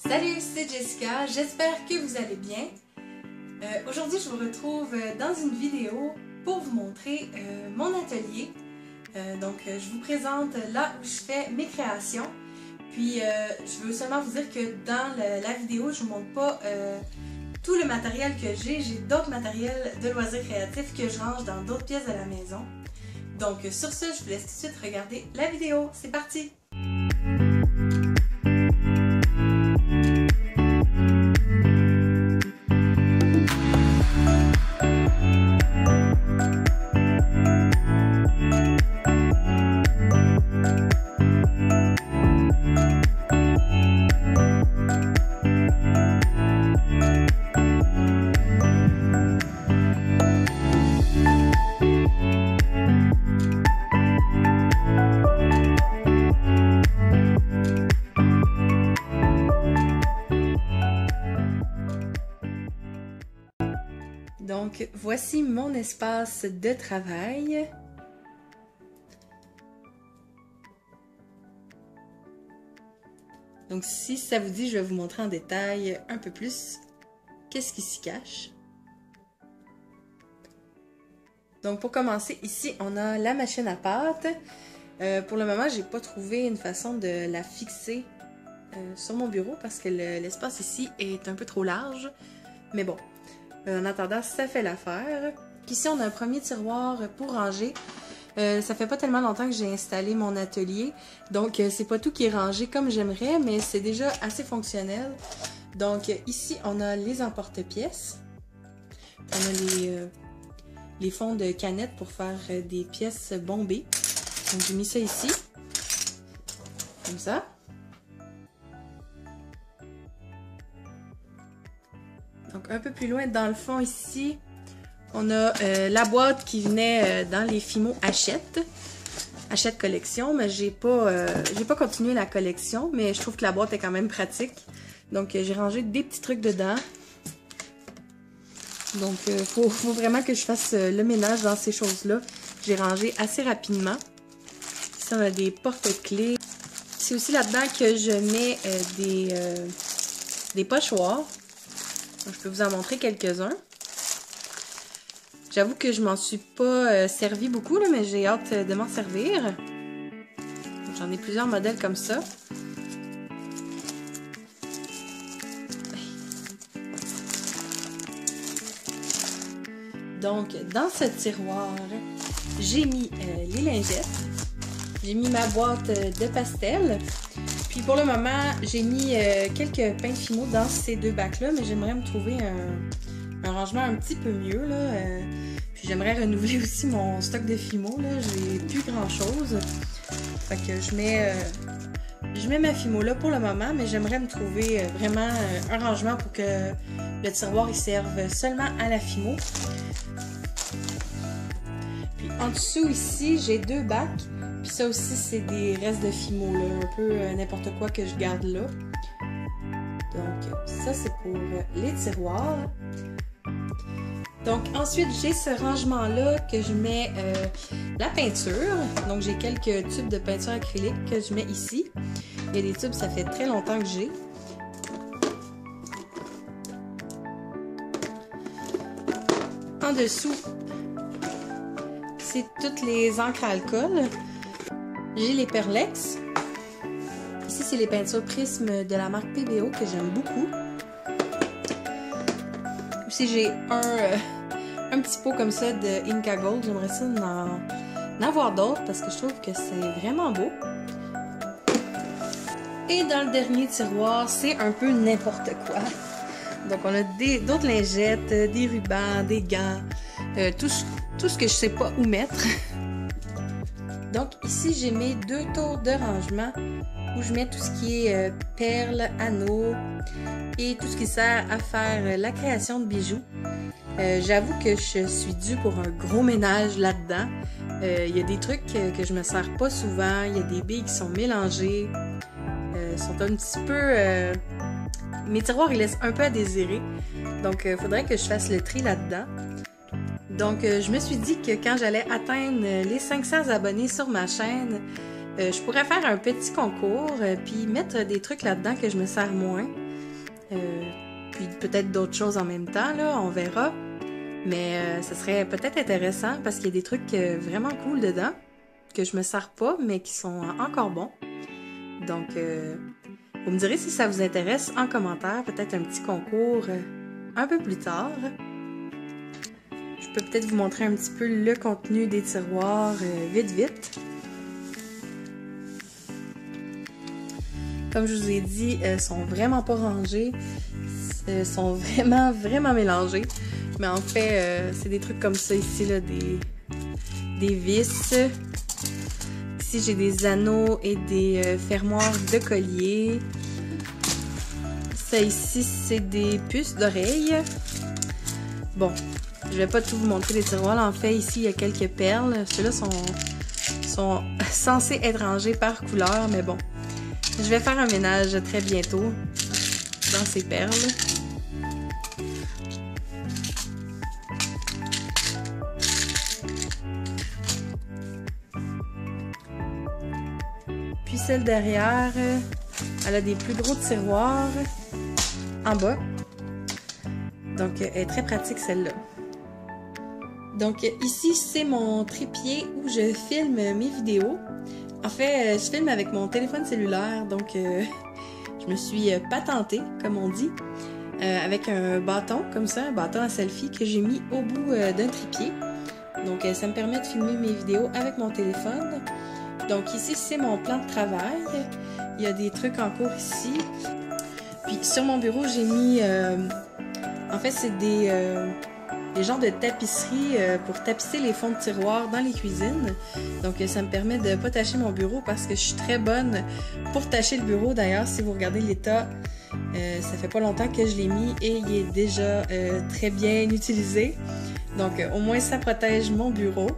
Salut, c'est Jessica, j'espère que vous allez bien. Aujourd'hui, je vous retrouve dans une vidéo pour vous montrer mon atelier. Je vous présente là où je fais mes créations. Puis, je veux seulement vous dire que dans la vidéo, je ne vous montre pas tout le matériel que j'ai. J'ai d'autres matériels de loisirs créatifs que je range dans d'autres pièces de la maison. Donc, sur ce, je vous laisse tout de suite regarder la vidéo. C'est parti! Donc, voici mon espace de travail. Donc, si ça vous dit, je vais vous montrer en détail un peu plus qu'est-ce qui s'y cache. Donc, pour commencer, ici, on a la machine à pâte. Pour le moment, j'ai pas trouvé une façon de la fixer sur mon bureau parce que l'espace ici est un peu trop large. Mais bon. En attendant, ça fait l'affaire. Ici, on a un premier tiroir pour ranger. Ça fait pas tellement longtemps que j'ai installé mon atelier. Donc, c'est pas tout qui est rangé comme j'aimerais, mais c'est déjà assez fonctionnel. Donc, ici, on a les emporte-pièces. On a les fonds de canettes pour faire des pièces bombées. Donc, j'ai mis ça ici. Comme ça. Donc, un peu plus loin, dans le fond, ici, on a la boîte qui venait dans les Fimo Hachette collection, mais j'ai pas continué la collection, mais je trouve que la boîte est quand même pratique. Donc, j'ai rangé des petits trucs dedans. Donc, faut vraiment que je fasse le ménage dans ces choses-là. J'ai rangé assez rapidement. Ici, on a des porte-clés. C'est aussi là-dedans que je mets des pochoirs. Je peux vous en montrer quelques-uns. J'avoue que je m'en suis pas servi beaucoup, là, mais j'ai hâte de m'en servir. J'en ai plusieurs modèles comme ça. Donc, dans ce tiroir, j'ai mis les lingettes. J'ai mis ma boîte de pastel. Puis pour le moment, j'ai mis quelques pains de Fimo dans ces deux bacs-là, mais j'aimerais me trouver un rangement un petit peu mieux, là. Puis j'aimerais renouveler aussi mon stock de Fimo, là. J'ai plus grand-chose. Fait que je mets ma Fimo là pour le moment, mais j'aimerais me trouver vraiment un rangement pour que le tiroir il serve seulement à la Fimo. Puis en dessous ici, j'ai deux bacs. Puis ça aussi, c'est des restes de Fimo, là, un peu n'importe quoi que je garde là. Donc, ça, c'est pour les tiroirs. Donc, ensuite, j'ai ce rangement-là que je mets la peinture. Donc, j'ai quelques tubes de peinture acrylique que je mets ici. Il y a des tubes, ça fait très longtemps que j'ai. En dessous, c'est toutes les encres à alcool. J'ai les Perlex. Ici, c'est les peintures Prisme de la marque PBO que j'aime beaucoup. Aussi, j'ai un petit pot comme ça de Inca Gold. J'aimerais ça en avoir d'autres parce que je trouve que c'est vraiment beau. Et dans le dernier tiroir, c'est un peu n'importe quoi. Donc, on a d'autres lingettes, des rubans, des gants, tout ce que je sais pas où mettre. Donc ici, j'ai mes deux tours de rangement où je mets tout ce qui est perles, anneaux et tout ce qui sert à faire la création de bijoux. J'avoue que je suis due pour un gros ménage là-dedans. Il y a des trucs que je me sers pas souvent. Il y a des billes qui sont mélangées. Sont un petit peu... mes tiroirs, ils laissent un peu à désirer. Donc, il faudrait que je fasse le tri là-dedans. Donc, je me suis dit que quand j'allais atteindre les 500 abonnés sur ma chaîne, je pourrais faire un petit concours puis mettre des trucs là-dedans que je me sers moins. puis peut-être d'autres choses en même temps, là, on verra. Mais ça serait peut-être intéressant parce qu'il y a des trucs vraiment cool dedans, que je me sers pas, mais qui sont encore bons. Donc, vous me direz si ça vous intéresse en commentaire, peut-être un petit concours un peu plus tard. Je peux peut-être vous montrer un petit peu le contenu des tiroirs vite. Comme je vous ai dit, sont vraiment pas rangés, sont vraiment mélangés. Mais en fait, c'est des trucs comme ça ici, là, des vis. Ici, j'ai des anneaux et des fermoirs de collier. Ça ici, c'est des puces d'oreilles. Bon, je vais pas tout vous montrer les tiroirs. Là, en fait, ici, il y a quelques perles. Ceux-là sont censés être rangés par couleur, mais bon. Je vais faire un ménage très bientôt dans ces perles. Puis celle derrière, elle a des plus gros tiroirs en bas. Donc, elle est très pratique celle-là. Donc, ici, c'est mon trépied où je filme mes vidéos. En fait, je filme avec mon téléphone cellulaire, donc je me suis patentée, comme on dit, avec un bâton comme ça, un bâton à selfie que j'ai mis au bout d'un trépied. Donc, ça me permet de filmer mes vidéos avec mon téléphone. Donc ici, c'est mon plan de travail. Il y a des trucs en cours ici. Puis sur mon bureau, j'ai mis... en fait, c'est des genres de tapisserie pour tapisser les fonds de tiroir dans les cuisines. Donc ça me permet de ne pas tacher mon bureau parce que je suis très bonne pour tacher le bureau. D'ailleurs, si vous regardez l'état, ça fait pas longtemps que je l'ai mis et il est déjà très bien utilisé. Donc au moins, ça protège mon bureau.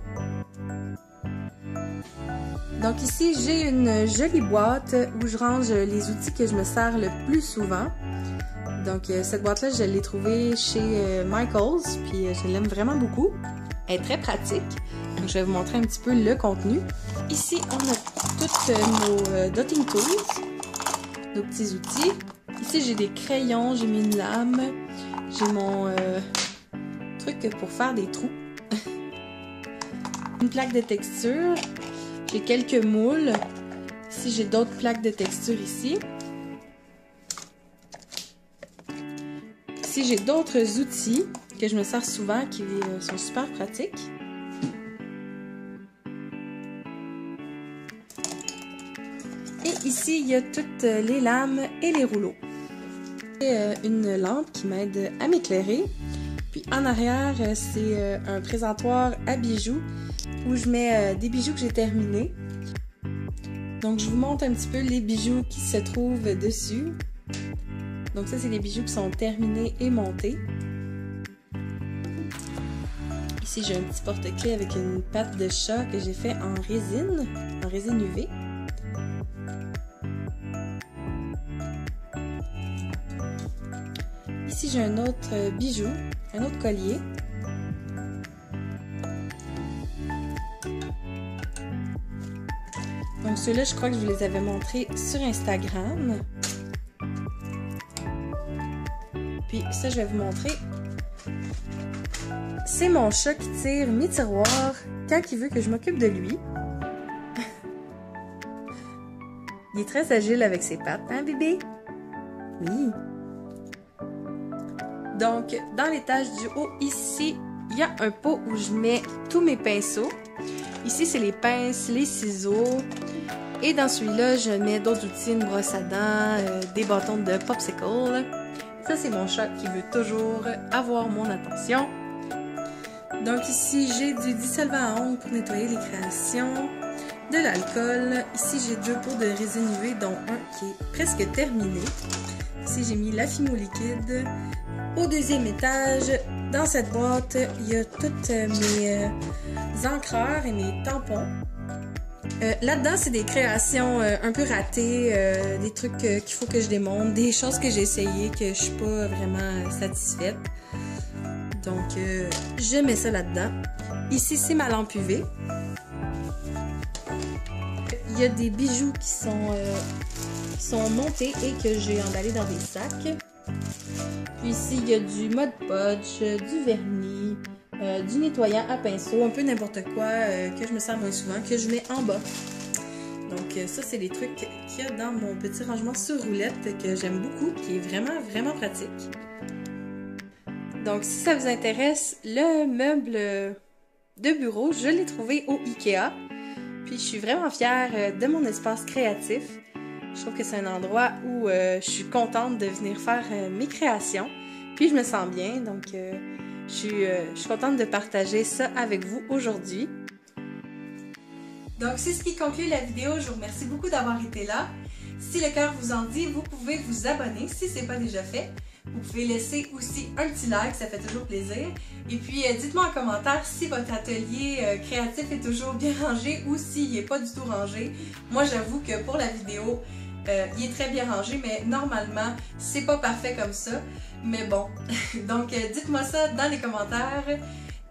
Donc ici, j'ai une jolie boîte où je range les outils que je me sers le plus souvent. Donc cette boîte-là, je l'ai trouvée chez Michaels, puis je l'aime vraiment beaucoup. Elle est très pratique. Donc je vais vous montrer un petit peu le contenu. Ici, on a tous nos dotting tools, nos petits outils. Ici, j'ai des crayons, j'ai mis une lame, j'ai mon truc pour faire des trous. Une plaque de texture. J'ai quelques moules. Ici, j'ai d'autres plaques de texture ici. Ici, j'ai d'autres outils que je me sers souvent qui sont super pratiques. Et ici, il y a toutes les lames et les rouleaux. J'ai une lampe qui m'aide à m'éclairer. Puis en arrière, c'est un présentoir à bijoux où je mets des bijoux que j'ai terminés. Donc je vous montre un petit peu les bijoux qui se trouvent dessus. Donc ça, c'est les bijoux qui sont terminés et montés. Ici, j'ai un petit porte-clés avec une patte de chat que j'ai fait en résine UV. Ici, j'ai un autre bijou, un autre collier. Donc ceux-là, je crois que je vous les avais montrés sur Instagram. Puis ça, je vais vous montrer. C'est mon chat qui tire mes tiroirs quand il veut que je m'occupe de lui. Il est très agile avec ses pattes, hein bébé? Oui. Donc, dans l'étage du haut, ici, il y a un pot où je mets tous mes pinceaux. Ici, c'est les pinces, les ciseaux. Et dans celui-là, je mets d'autres outils, une brosse à dents, des bâtons de popsicle. Ça, c'est mon chat qui veut toujours avoir mon attention. Donc ici, j'ai du dissolvant à ongles pour nettoyer les créations, de l'alcool. Ici, j'ai 2 pots de résine UV, dont un qui est presque terminé. Ici, j'ai mis la Fimo liquide. Au deuxième étage, dans cette boîte, il y a toutes mes encreurs et mes tampons. Là-dedans, c'est des créations un peu ratées, des trucs qu'il faut que je démonte, des choses que j'ai essayées que je suis pas vraiment satisfaite. Donc, je mets ça là-dedans. Ici, c'est ma lampe UV. Il y a des bijoux qui sont montés et que j'ai emballés dans des sacs. Puis ici, il y a du Mod Podge, du vernis, du nettoyant à pinceau, un peu n'importe quoi que je me sers moins souvent, que je mets en bas. Donc ça, c'est les trucs qu'il y a dans mon petit rangement sur roulette que j'aime beaucoup, qui est vraiment, vraiment pratique. Donc si ça vous intéresse, le meuble de bureau, je l'ai trouvé au Ikea. Puis je suis vraiment fière de mon espace créatif. Je trouve que c'est un endroit où je suis contente de venir faire mes créations. Puis je me sens bien, donc je suis contente de partager ça avec vous aujourd'hui. Donc c'est ce qui conclut la vidéo. Je vous remercie beaucoup d'avoir été là. Si le cœur vous en dit, vous pouvez vous abonner si ce n'est pas déjà fait. Vous pouvez laisser aussi un petit like, ça fait toujours plaisir. Et puis dites-moi en commentaire si votre atelier créatif est toujours bien rangé ou s'il n'est pas du tout rangé. Moi j'avoue que pour la vidéo, il est très bien rangé, mais normalement c'est pas parfait comme ça. Mais bon, donc dites-moi ça dans les commentaires.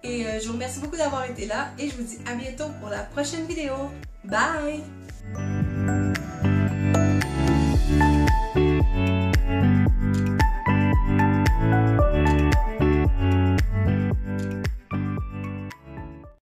Et je vous remercie beaucoup d'avoir été là et je vous dis à bientôt pour la prochaine vidéo. Bye!